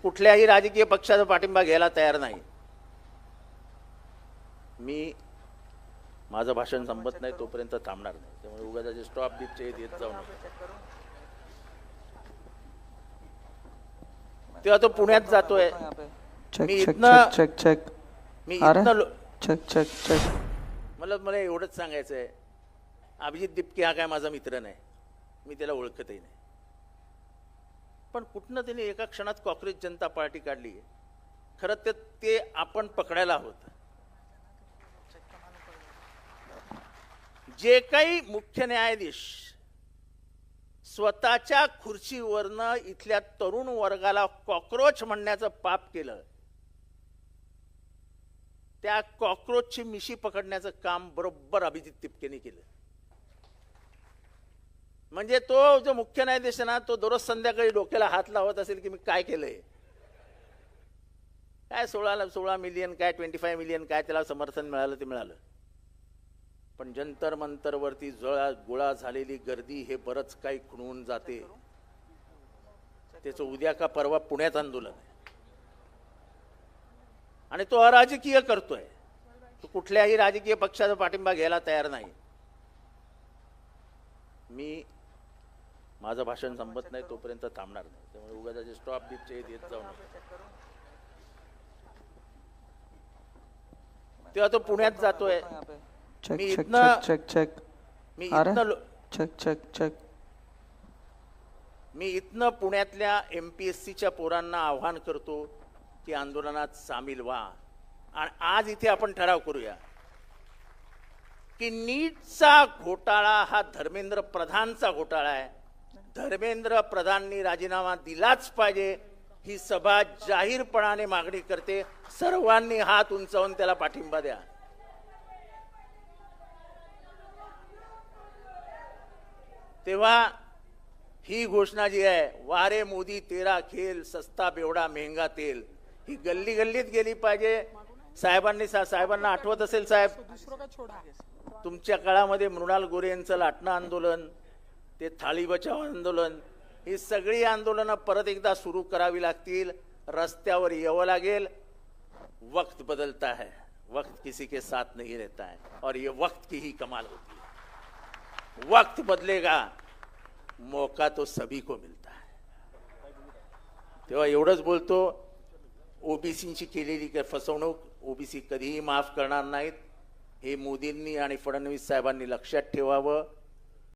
कुठल्याही राजकीय पक्षाचा पाठिंबा घ्यायला तयार नाही। मी माझं भाषण संपत नाही तोपर्यंत थांबणार नाही, त्यामुळे उगाच स्टॉप बीपचे येत जाऊ नका। तेव्हा तो पुण्यात जातोय, मी इथनं चेक चेक चेक मला एवढंच सांगायचं आहे, अभिजित दिपके हा काय माझा मित्र नाही, मी त्याला ओळखतही नाही, पण कुठनं त्याने एका क्षणात काँग्रेस जनता पार्टी काढली। खरं ते आपण पकडायला आहोत। जे काही मुख्य न्यायाधीश स्वतःच्या खुर्चीवरनं इथल्या तरुण वर्गाला कॉकरोच म्हणण्याचं पाप केलं, त्या कॉकरोचची मिशी पकडण्याचं काम बरोबर अभिजित दिपकेने केलं। म्हणजे तो जो मुख्य न्यायाधीश ना, तो दररोज संध्याकाळी डोक्याला हात लावत असेल की मी काय केलंय, काय 16 मिलियन काय 25 मिलियन काय त्याला समर्थन मिळालं ते मिळालं, पण जंतर मंतरवरती गोळा झालेली गर्दी हे बरंच काही खुणवून जाते। त्याचं उद्या का परवा पुण्यात आंदोलन आहे आणि तो अराजकीय करतोय। तो कुठल्याही राजकीय पक्षाचा पाठिंबा घ्यायला तयार नाही। मी माझं भाषण संपत नाही तोपर्यंत थांबणार नाही, त्यामुळे उगाच स्टॉप बीपचे येत जाऊ नका। तेव्हा तो पुण्यात जातोय, मी इथनं पुण्यातल्या MPSCच्या पोरांना आव्हान करतो की आंदोलनात सामील व्हा। आणि आज इथे आपण ठराव करूया की नीटचा घोटाळा हा धर्मेंद्र प्रधानचा घोटाळा आहे, धर्मेंद्र प्रधाननी राजीनामा दिलाच पाहिजे, ही सभा जाहीरपणाने मागणी करते। सर्वांनी हात उंचावून त्याला पाठिंबा द्या। तेव्हा ही घोषणा जी आहे, वारे मोदी तेरा खेल सस्ता बेवडा महंगा तेल, ही गल्ली गल्लीत गेली पाहिजे। साहेबांना आठवत असेल साहेब, तुमच्या काळामध्ये मृणाल गोरे यांचं लाटणं आंदोलन, ते थाळी बचाव आंदोलन, ही सगळी आंदोलनं परत एकदा सुरू करावी लागतील, रस्त्यावर यावं लागेल। वक्त बदलता है, वक्त किसी के साथ नहीं रहता है, और ये वक्त की ही कमाल होती है। वक्त बदलेगा, मौका तो सभी को मिलता है। तेव्हा एवढंच बोलतो, ओबीसींची केलेली फसवणूक ओबीसी कधीही माफ करणार नाहीत, हे मोदींनी आणि फडणवीस साहेबांनी लक्षात ठेवावं।